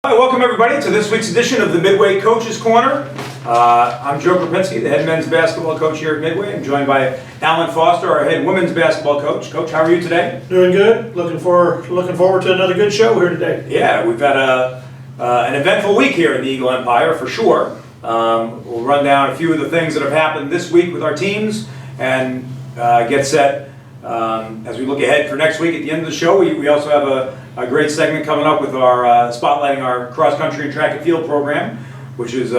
Hi, welcome everybody to this week's edition of the Midway Coaches Corner. I'm Joe Kropinski, the head men's basketball coach here at Midway. I'm joined by Alan Foster, our head women's basketball coach. Coach, how are you today? Doing good. Looking forward to another good show here today. Yeah, we've had an eventful week here in the Eagle Empire for sure. We'll run down a few of the things that have happened this week with our teams and get set as we look ahead for next week. At the end of the show, we also have a great segment coming up with our spotlighting our cross-country and track and field program, which is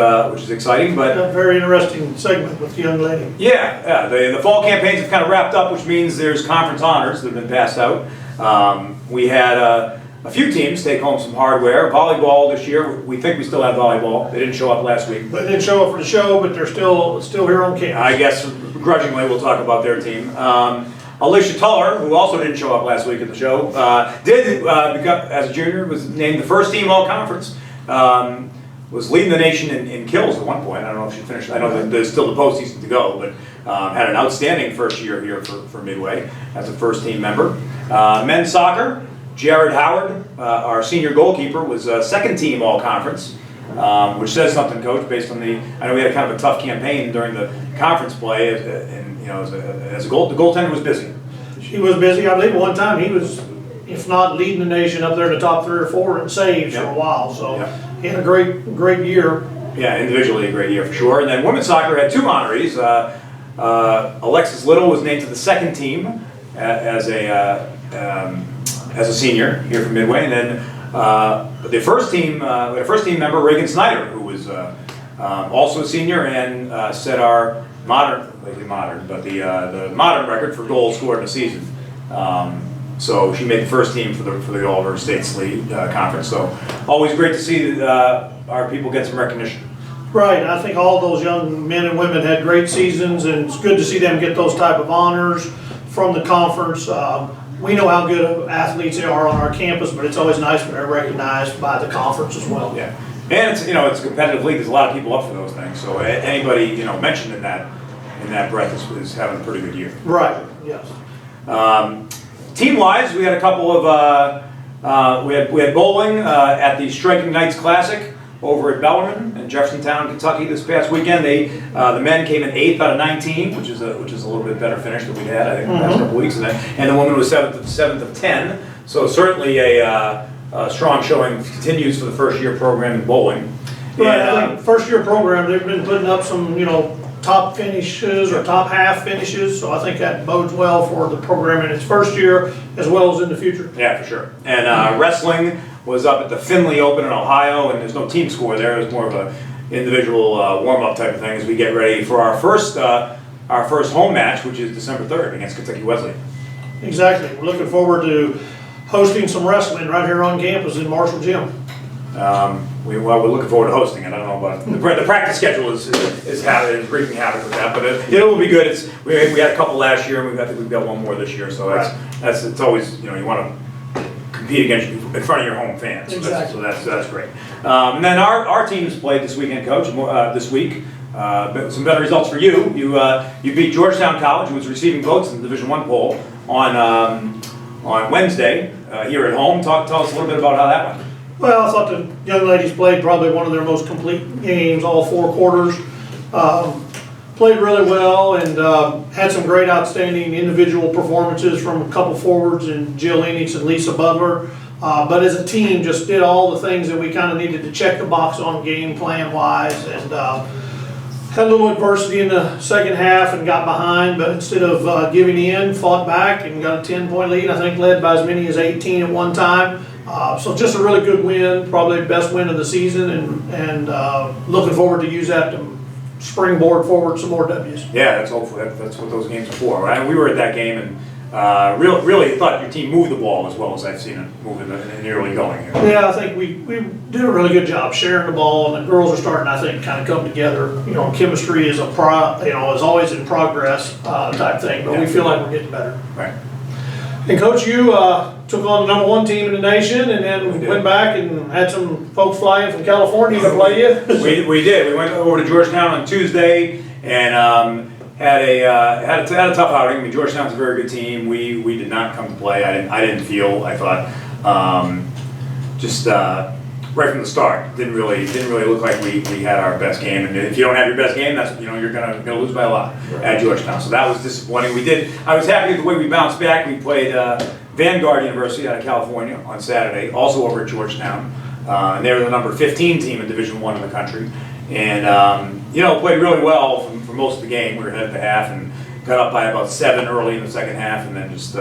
exciting. But a very interesting segment with the young lady. Yeah. The fall campaigns have kind of wrapped up, which means there's conference honors that have been passed out. We had a few teams take home some hardware. Volleyball this year, we think we still have volleyball. They didn't show up last week. They didn't show up for the show, but they're still here on campus. I guess begrudgingly we'll talk about their team. Alicia Tuller, who also didn't show up last week at the show, as a junior, was named the first team all-conference. Was leading the nation in kills at one point. I don't know if she finished. I know that there's still the postseason to go, but had an outstanding first year here for Midway as a first team member. Men's soccer, Jared Howard, our senior goalkeeper, was second team all-conference. Which says something, Coach, based on I know we had kind of a tough campaign during the conference play, and the goaltender was busy. He was busy. I believe one time he was, if not leading the nation, up there in the top 3 or 4 in saves for a while. So he had a great year. Yeah, individually a great year for sure. And then women's soccer had 2 honorees. Alexis Little was named to the second team as a senior here from Midway, and then the first team member, Reagan Snyder, who was also a senior and set our the modern record for goals scored in a season. So she made the first team for the All Over States League conference. So always great to see our people get some recognition. Right. I think all those young men and women had great seasons, and it's good to see them get those type of honors from the conference. We know how good athletes they are on our campus, but it's always nice when they're recognized by the conference as well. Yeah, and it's a competitive league. There's a lot of people up for those things. So anybody mentioned in that breath is having a pretty good year. Right. Yes. Team-wise, we had a couple of we had bowling at the Striking Knights Classic over at Bellarmine in Jeffersontown, Kentucky this past weekend. The men came in 8th out of 19, which is a little bit better finish than we had, I think, the past couple of weeks. And the woman was 7th of 10. So certainly a strong showing continues for the first year program in bowling. Right, I think first year program, they've been putting up some top finishes or top half finishes. So I think that bodes well for the program in its first year as well as in the future. Yeah, for sure. And wrestling was up at the Findlay Open in Ohio, and there's no team score there. It was more of an individual warm-up type of thing as we get ready for our first home match, which is December 3rd against Kentucky Wesleyan. Exactly. We're looking forward to hosting some wrestling right here on campus in Marshall Gym. We're looking forward to hosting it. I don't know about the practice schedule is wreaking havoc with that, but it will be good. We had a couple last year, and I think we've got one more this year. So it's always you want to compete in front of your home fans. Exactly. So that's great. And then our teams played this weekend, Coach. This week, some better results for you. You beat Georgetown College, who was receiving votes in the Division I poll on Wednesday here at home. Tell us a little bit about how that went. Well, I thought the young ladies played probably one of their most complete games, all 4 quarters. Played really well and had some great outstanding individual performances from a couple forwards in Jill Enix and Lisa Butler. But as a team, just did all the things that we kind of needed to check the box on game plan wise, and had a little adversity in the second half and got behind, but instead of giving in, fought back and got a 10-point lead. I think led by as many as 18 at one time. So just a really good win, probably the best win of the season, and looking forward to use that to springboard forward some more W's. Yeah, that's hopefully that's what those games are for. Right? We were at that game and really thought your team moved the ball as well as I've seen it move in the early going here. Yeah, I think we did a really good job sharing the ball, and the girls are starting, I think, kind of come together. Chemistry is is always in progress type thing, but we feel like we're getting better. Right. And Coach, you took on the #1 team in the nation, and then went back and had some folks fly in from California to play you. We did. We went over to Georgetown on Tuesday and had a tough outing. I mean, Georgetown's a very good team. We did not come to play. I didn't feel. I thought right from the start. Didn't really look like we had our best game. And if you don't have your best game, that's you're gonna lose by a lot at Georgetown. So that was disappointing. I was happy with the way we bounced back. We played Vanguard University out of California on Saturday, also over at Georgetown. And they were the number 15 team in Division I in the country. And played really well for most of the game. We were ahead at the half and got up by about 7 early in the second half, and then just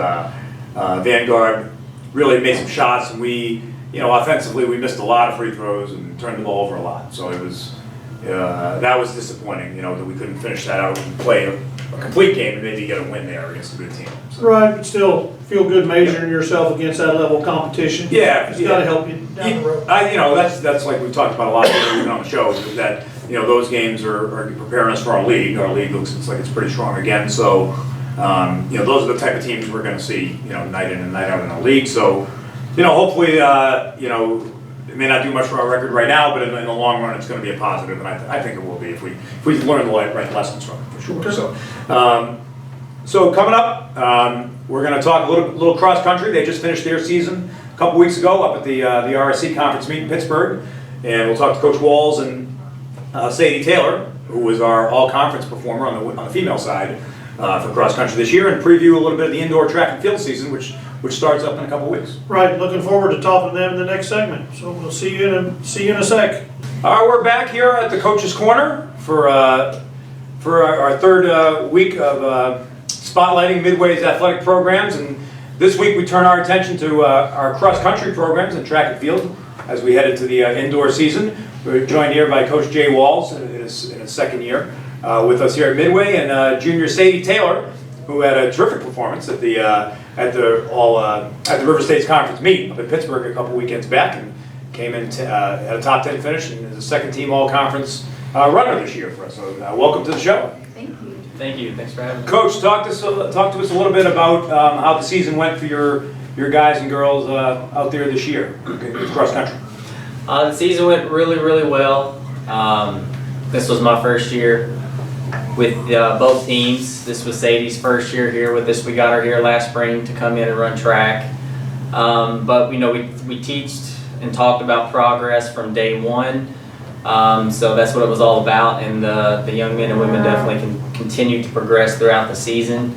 Vanguard really made some shots, and we, offensively we missed a lot of free throws and turned the ball over a lot. So it was that was disappointing, that we couldn't finish that out and play a complete game and maybe get a win there against a good team. So. Right, but still feel good measuring yourself against that level of competition. Yeah, it's got to help you down the road. That's like we've talked about a lot even on the show, is that those games are preparing us for our league. Our league looks like it's pretty strong again. So those are the type of teams we're going to see night in and night out in the league. So hopefully it may not do much for our record right now, but in the long run it's going to be a positive, and I think it will be if we learn the right lessons from it for sure. Okay. So coming up, we're going to talk a little cross country. They just finished their season a couple weeks ago up at the RSC conference meet in Pittsburgh, and we'll talk to Coach Walls and Sadie Taylor, who was our all-conference performer on the female side for cross country this year, and preview a little bit of the indoor track and field season, which starts up in a couple weeks. Right, looking forward to talking to them in the next segment. So we'll see you in a sec. All right, we're back here at the Coaches Corner for our third week of spotlighting Midway's athletic programs, and this week we turn our attention to our cross-country programs in track and field as we head into the indoor season. We're joined here by Coach Jay Walls in his second year with us here at Midway, and junior Sadie Taylor, who had a terrific performance at the River States Conference meet up in Pittsburgh a couple weekends back, and came in at a top 10 finish and is a second team all-conference runner this year for us. So welcome to the show. Thank you. Thank you. Thanks for having me. Coach, talk to us a little bit about how the season went for your guys and girls out there this year cross country. The season went really, really well. This was my first year with both teams. This was Sadie's first year here with us. We got her here last spring to come in and run track. But we teached and talked about progress from day one. So that's what it was all about, and the young men and women definitely can continue to progress throughout the season.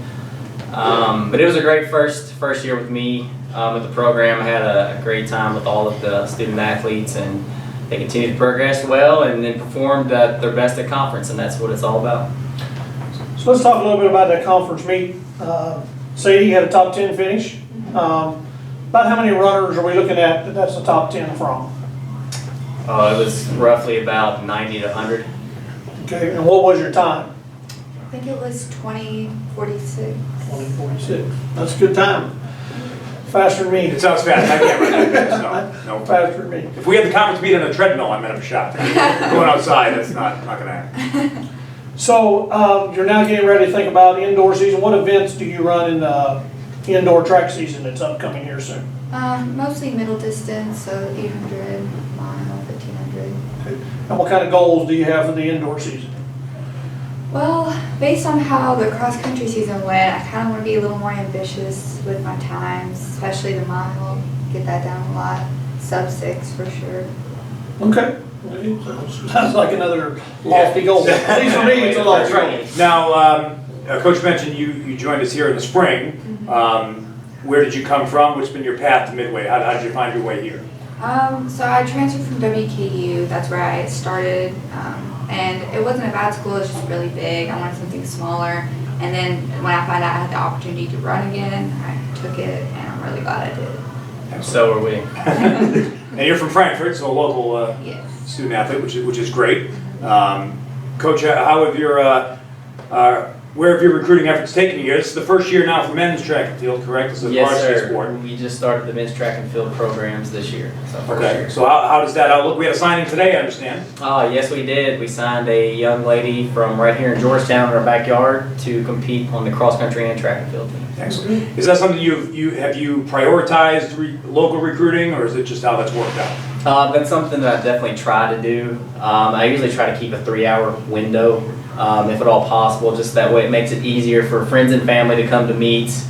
But it was a great first year with me with the program. I had a great time with all of the student athletes, and they continued to progress well and then performed at their best at conference, and that's what it's all about. So let's talk a little bit about that conference meet. Sadie had a top 10 finish. About how many runners are we looking at that's the top 10 from? It was roughly about 90 to 100. Okay, and what was your time? I think it was 20:46. 20:46. That's a good time. Faster than me. It sounds fast. I can't run that. No. Faster than me. If we had the conference meet on a treadmill, I might have a shot. Going outside, that's not going to happen. So you're now getting ready to think about indoor season. What events do you run in the indoor track season that's upcoming here soon? Mostly middle distance, so 800 mile, 1500. And what kind of goals do you have for the indoor season? Well, based on how the cross country season went, I kind of want to be a little more ambitious with my times, especially the mile. Get that down a lot. Sub-6 for sure. Okay. Sounds like another lofty goal. At least for me, it's a lofty goal. Now, Coach mentioned you joined us here in the spring. Where did you come from? What's been your path to Midway? How did you find your way here? So I transferred from WKU. That's where I started. And it wasn't a bad school, it was just really big. I wanted something smaller. And then when I found out I had the opportunity to run again, I took it, and I'm really glad I did. So are we. And you're from Frankfurt, so a local Yes. student athlete, which is great. Coach, how have where have your recruiting efforts taken you? This is the first year now for men's track and field, correct? This is a Yes, varsity sir. sport. We just started the men's track and field programs this year. So first Okay, year. so how does that outlook? We had a signing today, I understand. Yes, we did. We signed a young lady from right here in Georgetown in our backyard to compete on the cross country and track and field team. Excellent. Is that something have you prioritized local recruiting, or is it just how that's worked out? That's something that I definitely try to do. I usually try to keep a 3-hour window, if at all possible. Just that way it makes it easier for friends and family to come to meets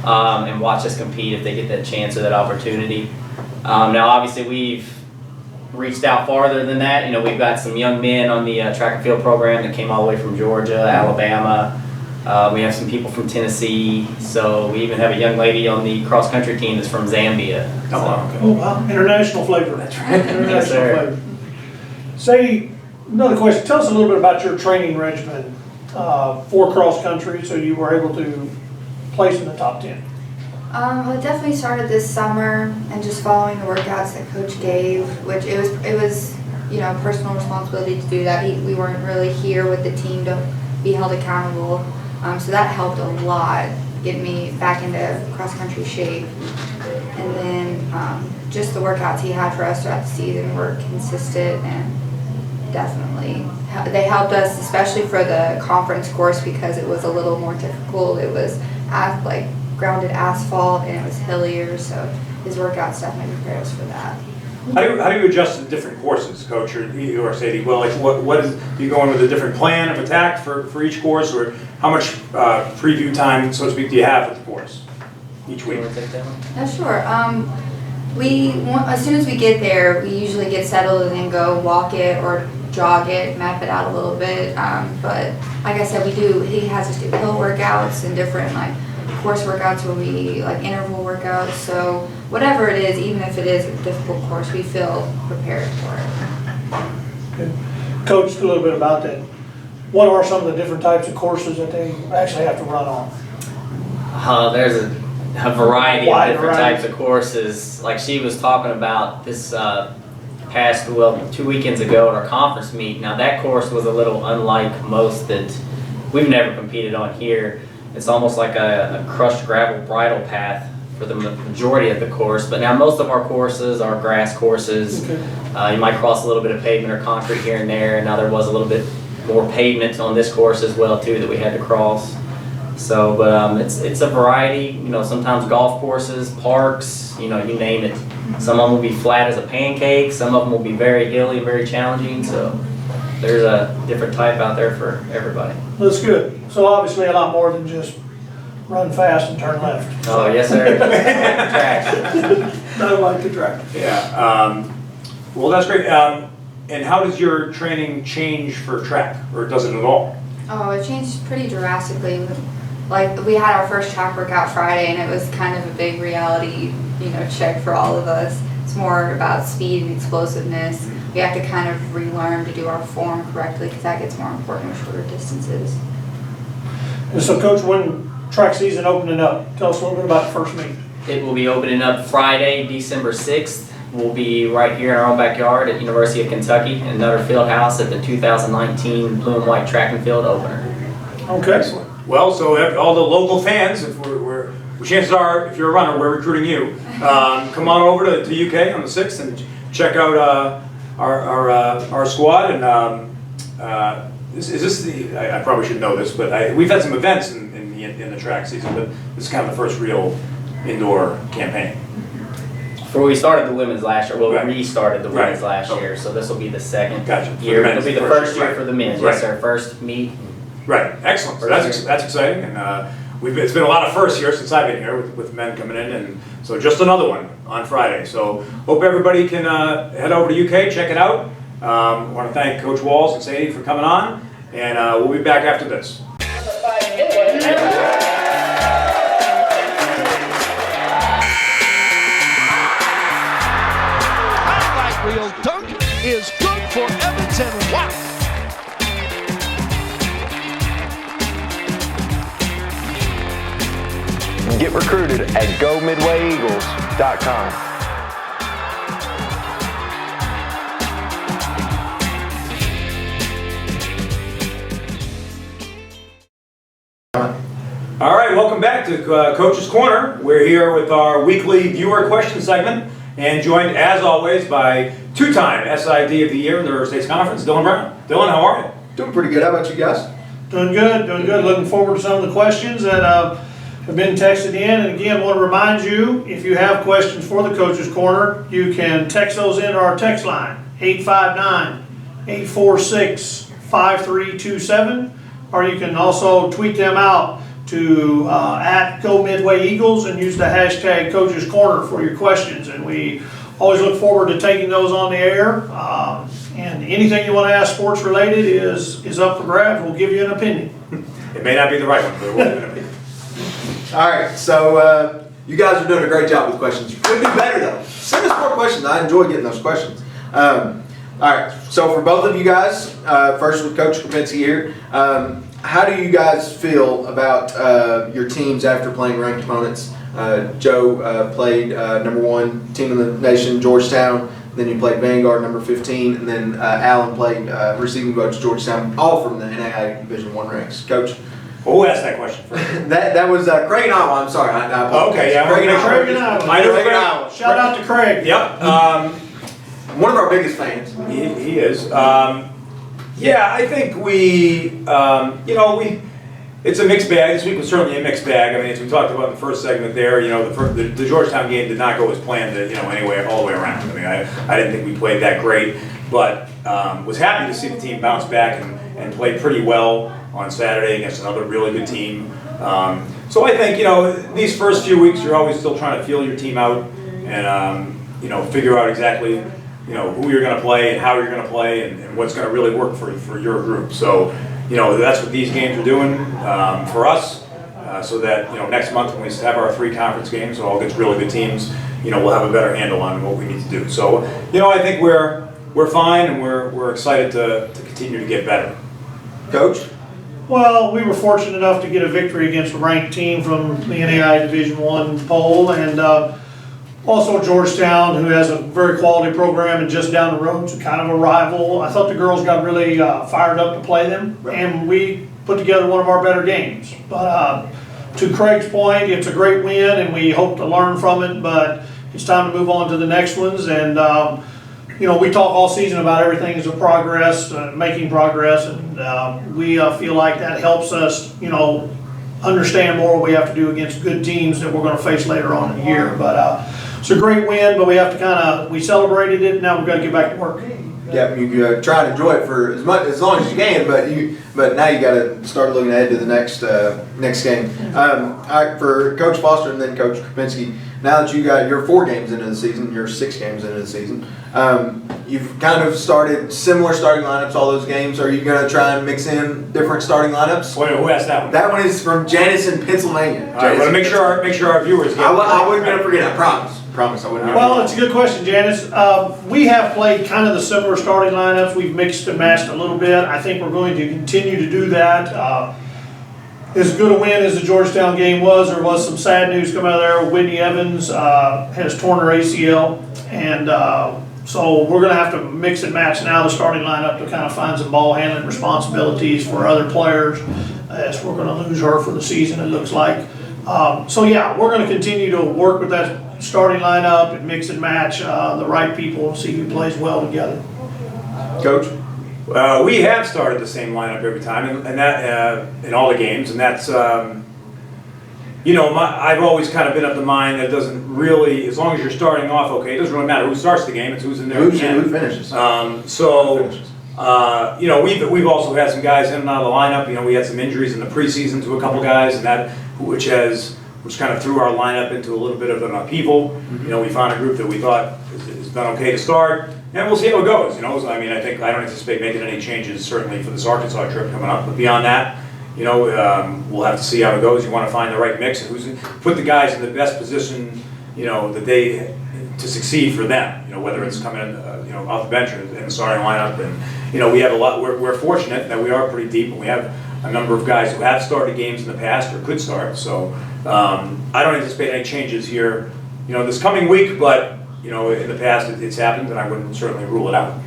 and watch us compete if they get that chance or that opportunity. Now, obviously, reached out farther than that. You know, we've got some young men on the track and field program that came all the way from Georgia, Alabama. We have some people from Tennessee. So we even have a young lady on the cross country team that's from Zambia. Oh, wow, okay. Oh, wow, international flavor. That's right. International Yes, sir. flavor. Sadie, another question. Tell us a little bit about your training regimen for cross country, so you were able to place in the top 10. Well, it definitely started this summer and just following the workouts that Coach gave, which it was you know, personal responsibility to do that. We weren't really here with the team to be held accountable, so that helped a lot get me back into cross country shape. And then just the workouts he had for us throughout the season were consistent and definitely they helped us, especially for the conference course, because it was a little more difficult. It was like grounded asphalt and it was hillier, so his workouts definitely prepared us for that. How do you adjust to the different courses, Coach, or Sadie? Well, like what is, do you go in with a different plan of attack for each course, or how much preview time, so to speak, do you have with the course each week? You wanna take that one? Yeah, sure. As soon as we get there, we usually get settled and then go walk it or jog it, map it out a little bit. But like I said, he has us do hill workouts and different like course workouts will be like interval workouts. So whatever it is, even if it is a difficult course, we feel prepared for it. Good. Coach, a little bit about that. What are some of the different types of courses that they actually have to run on? There's a variety of Wide different variety. types of courses. Like she was talking about this past, well, 2 weekends ago at our conference meet. Now that course was a little unlike most that we've never competed on here. It's almost like a crushed gravel bridle path for the majority of the course. But now most of our courses are grass courses. Okay. You might cross a little bit of pavement or concrete here and there. And now there was a little bit more pavement on this course as well too that we had to cross. So, but it's a variety. You know, sometimes golf courses, parks, you know, you name it. Some of them will be flat as a pancake. Some of them will be very hilly, very challenging. So there's a different type out there for everybody. That's good. So obviously a lot more than just run fast and turn left. Oh, yes, sir. Tracks. I like the track. Yeah. Well, that's great. And how does your training change for track, or does it at all? Oh, it changed pretty drastically. Like we had our first track workout Friday, and it was kind of a big reality, you know, check for all of us. It's more about speed and explosiveness. We have to kind of relearn to do our form correctly because that gets more important with shorter distances. And so, Coach, when track season opening up, tell us a little bit about the first meet. It will be opening up Friday, December 6th. We'll be right here in our own backyard at University of Kentucky in Nutter Fieldhouse at the 2019 Blue and White Track and Field opener. Okay. Excellent. Well, so all the local fans, if chances are, if you're a runner, we're recruiting you. Come on over to UK on the 6th and check out our squad. And is this the? I probably should know this, but we've had some events in the track season, but this is kind of the first real indoor campaign. Before we started the women's last year, well, Right. we restarted the women's Right. last year, so this will be the second Gotcha. For year. the men's It'll be the first, first year right. for the men's. Right. Yes, our first meet. Right, excellent. So that's exciting, and it's been a lot of firsts here since I've been here with men coming in, and so just another one on Friday. So hope everybody can head over to UK, check it out. I want to thank Coach Walls and Sadie for coming on, and we'll be back after this. Wheel dunk is good for Edmonton. Wow. Get recruited at GoMidwayEagles.com. All right, welcome back to Coaches Corner. We're here with our weekly viewer question segment, and joined as always by two-time SID of the Year in the River States Conference, Dylan Brown. Dylan, how are you? Doing pretty good. How about you guys? Doing good, doing good. Looking forward to some of the questions that have been texted in. And again, want to remind you, if you have questions for the Coaches Corner, you can text those into our text line, 859-846-5327, or you can also tweet them out to at Go Midway Eagles and use the hashtag Coaches Corner for your questions. And we always look forward to taking those on the air. And anything you want to ask sports related is up for grabs. We'll give you an opinion. It may not be the right one, but we'll give it an opinion. All right, so you guys are doing a great job with questions. You could do better though. Send us more questions. I enjoy getting those questions. All right, so for both of you guys, first with Coach Kopinski here, how do you guys feel about your teams after playing ranked opponents? Joe played #1 team in the nation, Georgetown. Then you played Vanguard, number 15, and then Allen played receiving coach Georgetown, all from the NAIA Division I ranks. Coach? Well, who asked that question first? that was Craig and Iowa. I'm sorry. I apologize. Okay, yeah. Craig and Iowa. Craig and Iowa. I know Craig and Craig. Iowa. Shout out to Craig. Yep. One of our biggest fans. He is. Yeah, I think it's a mixed bag. This week was certainly a mixed bag. I mean, as we talked about in the first segment there, the Georgetown game did not go as planned, anyway, all the way around. I mean, I didn't think we played that great, but was happy to see the team bounce back and play pretty well on Saturday against another really good team. So I think, these first few weeks, you're always still trying to feel your team out and, figure out exactly, who you're going to play and how you're going to play and what's going to really work for your group. So, that's what these games are doing for us, so that, next month when we have our 3 conference games, all against really good teams, we'll have a better handle on what we need to do. So, I think we're fine and we're excited to continue to get better. Coach? Well, we were fortunate enough to get a victory against a ranked team from the NAIA Division I poll, and also Georgetown, who has a very quality program, and just down the road, so kind of a rival. I thought the girls got really fired up to play them, and we put together one of our better games. But to Craig's point, it's a great win, and we hope to learn from it, but it's time to move on to the next ones. And we talk all season about everything is a progress, making progress, and we feel like that helps us, understand more what we have to do against good teams that we're going to face later on in the year. But it's a great win, but we have to we celebrated it. Now we've got to get back to work. Yeah, you try and enjoy it for as long as you can, but now you got to start looking ahead to the next game. All right, for Coach Foster and then Coach Kopinski. Now that you're 4 games into the season, you're 6 games into the season. You've kind of started similar starting lineups all those games. Are you going to try and mix in different starting lineups? Wait, who asked that one? That one is from Janice in Pennsylvania. All right, well, make sure our viewers get it. I wasn't going to forget. I promise. I wouldn't. Well, it's a good question, Janice. We have played kind of the similar starting lineups. We've mixed and matched a little bit. I think we're going to continue to do that. As good a win as the Georgetown game was, there was some sad news coming out of there. Whitney Evans has torn her ACL, and so we're going to have to mix and match now the starting lineup to kind of find some ball handling responsibilities for other players, as we're going to lose her for the season, it looks like. So yeah, we're going to continue to work with that starting lineup and mix and match the right people and see who plays well together. Coach? We have started the same lineup every time, and that in all the games, and that's I've always kind of been of the mind that it doesn't really, as long as you're starting off okay, it doesn't really matter who starts the game, it's who's in there. Who finishes? We've also had some guys in and out of the lineup. We had some injuries in the preseason to a couple guys, and which kind of threw our lineup into a little bit of an upheaval. We found a group that we thought has done okay to start. And we'll see how it goes, I mean, I don't anticipate making any changes, certainly for this Arkansas trip coming up. But beyond that, we'll have to see how it goes. You want to find the right mix and put the guys in the best position, that they to succeed for them. Whether it's coming, off the bench or in the starting lineup. And we have a lot. We're fortunate that we are pretty deep, and we have a number of guys who have started games in the past or could start. So I don't anticipate any changes here, this coming week, but. In the past it's happened, and I wouldn't certainly rule it out,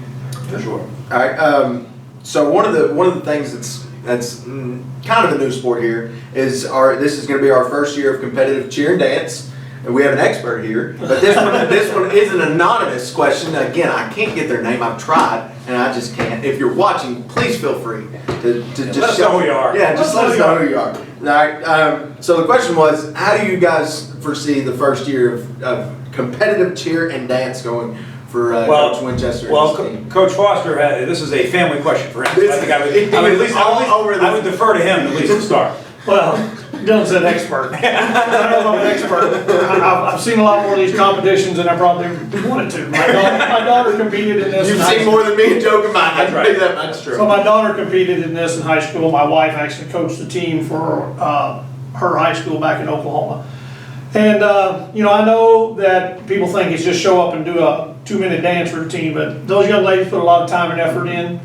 for sure. All right. So one of the things that's kind of a new sport here is this is going to be our first year of competitive cheer and dance, and we have an expert here. But this one is an anonymous question. Again, I can't get their name. I've tried, and I just can't. If you're watching, please feel free to just let us know who you are. Yeah, just let us know who you are. All right. So the question was, how do you guys foresee the first year of competitive cheer and dance going for Coach Winchester and his team? Coach Foster, this is a family question for him. So I think I would defer to him at least to start. Well, Dylan said expert. I don't know if I'm an expert. I've seen a lot more of these competitions than I probably wanted to. My daughter competed in this. You've seen more than me and Joe combined. I can tell you that much true. So my daughter competed in this in high school. My wife actually coached the team for her high school back in Oklahoma. And, I know that people think it's just show up and do a 2-minute dance routine, but those young ladies put a lot of time and effort in.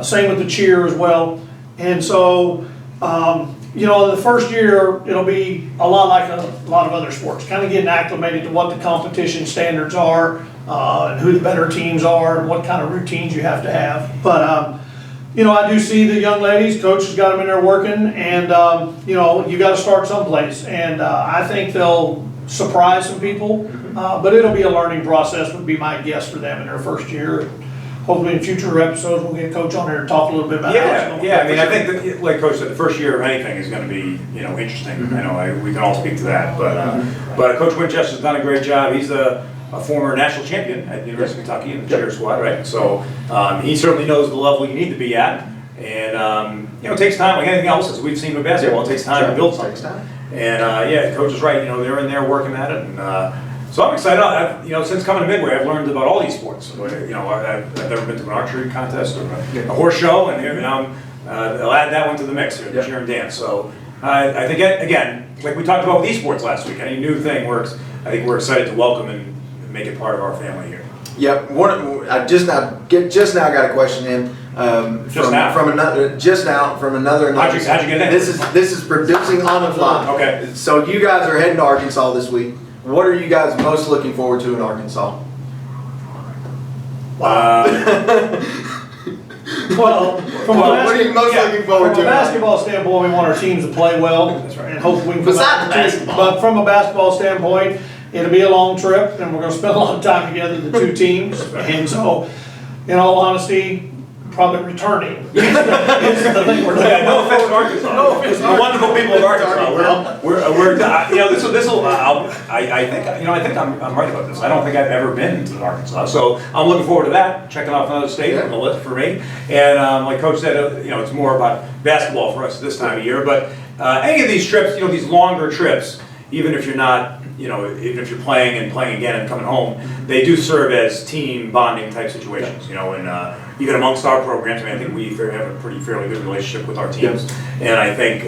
Same with the cheer as well. And so, the first year, it'll be a lot like a lot of other sports, kind of getting acclimated to what the competition standards are, and who the better teams are, and what kind of routines you have to have. But, I do see the young ladies, coach has got them in there working, and, you got to start someplace. And I think they'll surprise some people, but it'll be a learning process, would be my guess for them in their first year. Hopefully in future episodes, we'll get Coach on there and talk a little bit about how it's going. Yeah, I mean, I think that, like Coach said, the first year of anything is going to be, interesting. I know we can all speak to that, but Coach Winchester's done a great job. He's a former national champion at the University of Kentucky in the cheer squad, right? So he certainly knows the level you need to be at, and it takes time, like anything else, as we've seen with basketball. It takes time to build something. And Coach is right. They're in there working at it, and. So I'm excited. Since coming to Midway, I've learned about all these sports. I've never been to an archery contest or a horse show, and here now I'll add that one to the mix here, the cheer and dance. So I think again, like we talked about with esports last week, any new thing works. I think we're excited to welcome and make it part of our family here. Yep. I just now got a question in. From another. How'd you get in? This is producing on the fly. Okay. So you guys are heading to Arkansas this week. What are you guys most looking forward to in Arkansas? Well, what are you most looking forward to? From a basketball standpoint, we want our teams to play well. That's right. And hopefully we can Besides basketball. But from a basketball standpoint, it'll be a long trip, and we're going to spend a lot of time together, the two teams. And so, in all honesty, probably returning. Is the thing we're doing. No offense to Arkansas. No offense. The wonderful people of Arkansas. I think I'm right about this. I don't think I've ever been to Arkansas, so I'm looking forward to that. Checking off another state on the list for me. And like Coach said, it's more about basketball for us this time of year. But any of these trips, these longer trips, even if you're not, even if you're playing again and coming home, they do serve as team bonding type situations. And even amongst our programs, I think we have a fairly good relationship with our teams, and I think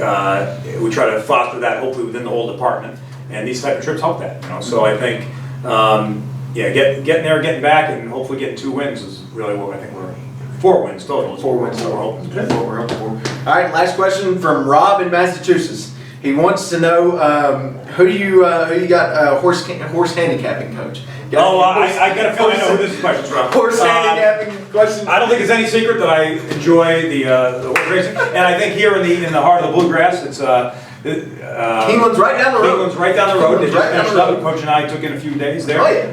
we try to foster that hopefully within the whole department. And these type of trips help that. So I think, getting there, getting back, and hopefully getting 2 wins is really what I think we're. 4 wins total. 4 wins total. That's what we're hoping for. All right, last question from Rob in Massachusetts. He wants to know who you got horse handicapping coach. I got a feeling I know who this question's from. Horse handicapping question. I don't think it's any secret that I enjoy the horse racing, and I think here in the heart of the bluegrass, it's Keeneland's right down the road. Keeneland's right down the road. They just finished up. Coach and I took in a few days there. Oh yeah.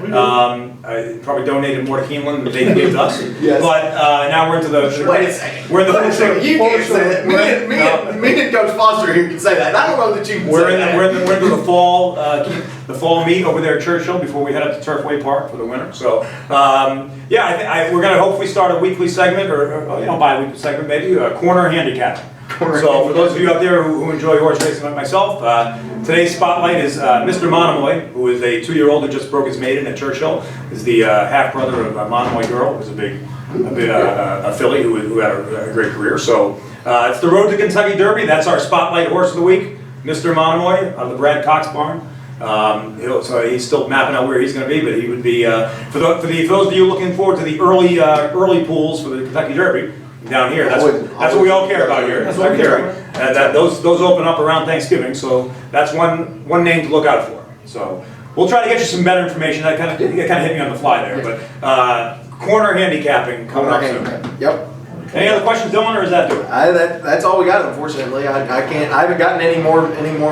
I probably donated more to Keeneland than they gave to us. Yes. But now we're into the. Wait a second. We're in the. You can't say that. Me and Coach Foster here can say that. I don't know that you can say that. We're into the fall meet over there at Churchill before we head up to Turfway Park for the winter. So we're going to hopefully start a weekly segment or bi-weekly segment maybe, corner handicapping. So for those of you out there who enjoy horse racing like myself, today's spotlight is Mr. Monomoy, who is a 2-year-old who just broke his maiden at Churchill. Is the half brother of a Monomoy girl, who's a filly who had a great career. So it's the Road to Kentucky Derby. That's our spotlight horse of the week, Mr. Monomoy of the Brad Cox barn. So he's still mapping out where he's going to be, but he would be for those of you looking forward to the early pools for the Kentucky Derby. Down here, that's what we all care about here. That's what we care about. Those open up around Thanksgiving, so that's one name to look out for. So we'll try to get you some better information. That kind of hit me on the fly there, but corner handicapping coming up soon. Yep. Any other questions, Dylan, or is that doing? That's all we got, unfortunately. I haven't gotten any more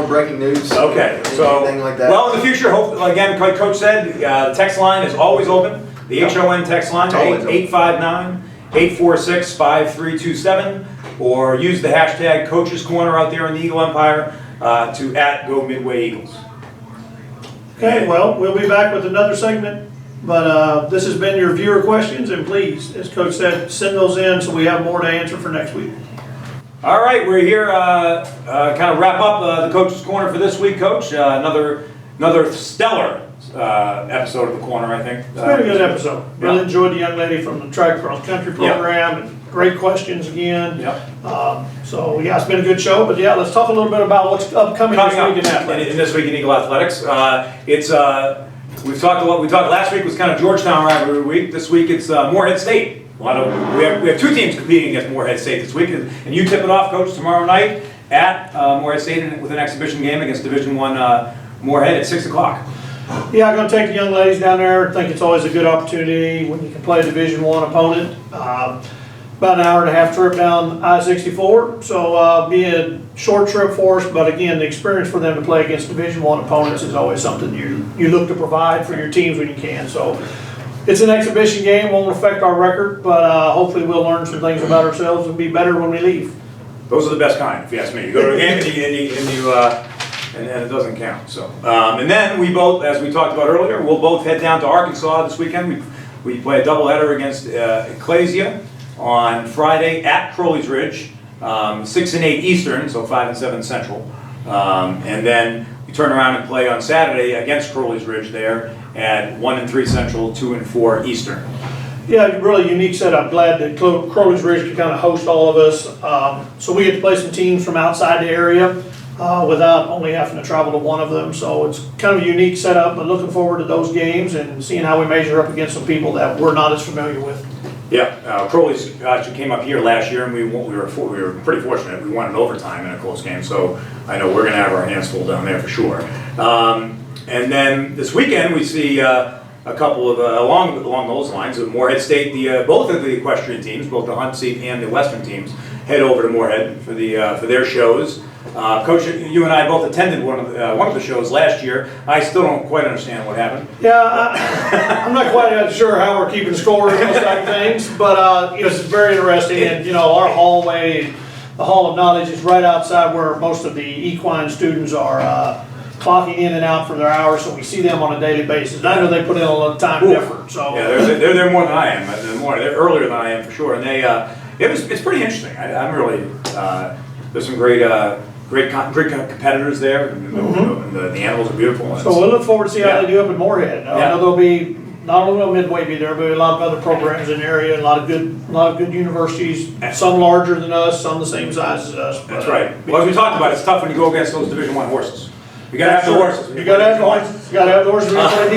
breaking news. Okay, so anything like that. Well, in the future, hopefully, again, like Coach said, the text line is always open. The HON text line, 859-846-5327, or use the hashtag Coaches Corner out there in the Eagle Empire to @GoMidwayEagles. Okay, well, we'll be back with another segment, but this has been your viewer questions, and please, as Coach said, send those in so we have more to answer for next week. All right, we're here, kind of wrap up the Coaches Corner for this week, Coach. Another stellar episode of the Corner, I think. It's been a good episode. Really enjoyed the young lady from the track cross country program, and great questions again. So yeah, it's been a good show. But yeah, let's talk a little bit about what's upcoming this week in athletics. In this week in Eagle Athletics, we've talked a lot. We talked last week was kind of Georgetown rivalry week. This week it's Morehead State. We have two teams competing against Morehead State this week, and you tip it off, Coach, tomorrow night at Morehead State with an exhibition game against Division I Morehead at 6 o'clock. Yeah, I'm going to take the young ladies down there. I think it's always a good opportunity when you can play a Division I opponent. About an hour and a half trip down I-64, so be a short trip for us, but again, the experience for them to play against Division I opponents is always something you look to provide for your teams when you can. So it's an exhibition game, won't affect our record, but hopefully we'll learn some things about ourselves and be better when we leave. Those are the best kind, if you ask me. You go to a game and it doesn't count. So, and then we both, as we talked about earlier, we'll both head down to Arkansas this weekend. We play a doubleheader against Ecclesia on Friday at Crowley's Ridge, 6 and 8 Eastern, so 5 and 7 Central. And then we turn around and play on Saturday against Crowley's Ridge there at 1 and 3 Central, 2 and 4 Eastern. Yeah, really unique setup. Glad that Crowley's Ridge can kind of host all of us. So we get to play some teams from outside the area without only having to travel to one of them. So it's kind of a unique setup, but looking forward to those games and seeing how we measure up against some people that we're not as familiar with. Yeah, Crowley's actually came up here last year, and we were pretty fortunate. We won in overtime in a close game, so I know we're going to have our hands full down there for sure. And then this weekend we see a couple of along those lines of Morehead State. Both of the equestrian teams, both the Hunt Seat and the Western teams, head over to Morehead for their shows. Coach, you and I both attended one of the shows last year. I still don't quite understand what happened. Yeah, I'm not quite sure how we're keeping score and those type of things, but it's very interesting. And our hallway, the Hall of Knowledge, is right outside where most of the equine students are clocking in and out for their hours, so we see them on a daily basis. And I know they put in a lot of time and effort. So yeah, they're there more than I am. They're earlier than I am for sure. And it's pretty interesting. I'm really there's some great competitors there, and the animals are beautiful. So we'll look forward to see how they do up in Morehead. I know there'll be, not only will Midway be there, but a lot of other programs in the area, and a lot of good universities, some larger than us, some the same size as us. That's right. Well, as we talked about, it's tough when you go against those Division I horses. You gotta have the horses. You gotta have the horses. You gotta have the horses when you play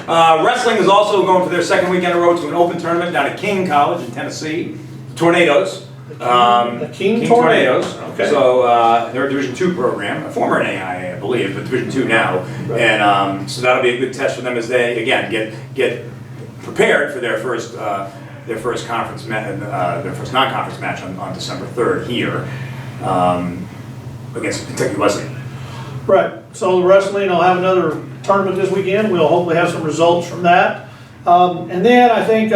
D1. Wrestling is also going for their second week in a row to an open tournament down at King College in Tennessee. Tornadoes. The King Tornadoes. Okay. So they're a Division II program, a former NAIA, I believe, but Division II now. Right. And so that'll be a good test for them as they again get prepared for their first conference their first non-conference match on December 3rd here against Kentucky Wesleyan. Right. So the wrestling will have another tournament this weekend. We'll hopefully have some results from that. And then I think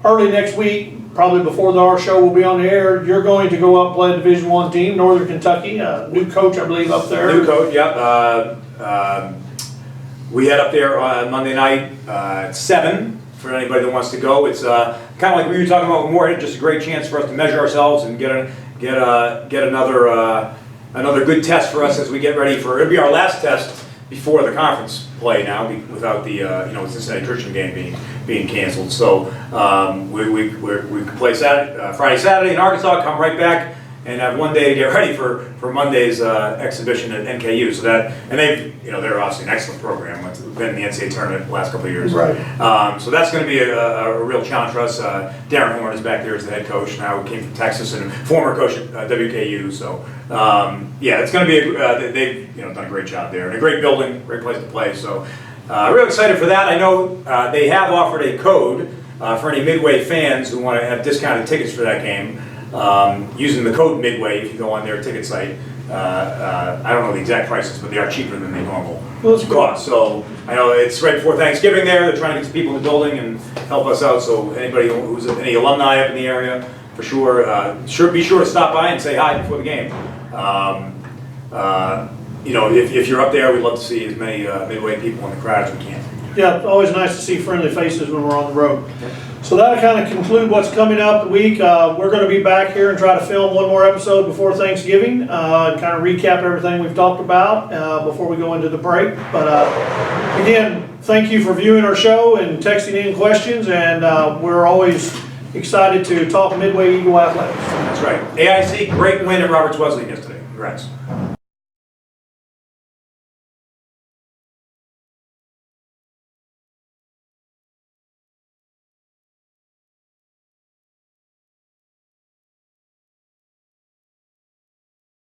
early next week, probably before our show will be on the air, you're going to go up and play a Division I team, Northern Kentucky. New coach, I believe, up there. New coach, yeah. We head up there on Monday night at 7 for anybody that wants to go. It's kind of like we were talking about with Morehead, just a great chance for us to measure ourselves and get another good test for us as we get ready for. It'll be our last test before the conference play now, without the Cincinnati Christian game being canceled. So we can play Friday, Saturday in Arkansas, come right back, and have one day to get ready for Monday's exhibition at NKU. So they're obviously an excellent program. It's been in the NCAA tournament the last couple of years. Right. So that's going to be a real challenge for us. Darren Horn is back there as the head coach now. Came from Texas and former coach at WKU. So it's going to be they've done a great job there, and a great building, great place to play. So real excited for that. I know they have offered a code for any Midway fans who want to have discounted tickets for that game. Using the code Midway, if you go on their ticket site, I don't know the exact prices, but they are cheaper than they normal cost. So I know it's right before Thanksgiving there. They're trying to get some people in the building and help us out. So anybody who's any alumni up in the area, for sure, be sure to stop by and say hi before the game. If you're up there, we'd love to see as many Midway people in the crowd as we can. Yeah, always nice to see friendly faces when we're on the road. So that'll kind of conclude what's coming up the week. We're going to be back here and try to film one more episode before Thanksgiving, and kind of recap everything we've talked about before we go into the break. But again, thank you for viewing our show and texting in questions, and we're always excited to talk Midway Eagle Athletics. That's right. AIC, great win at Roberts Wesley yesterday. Congrats.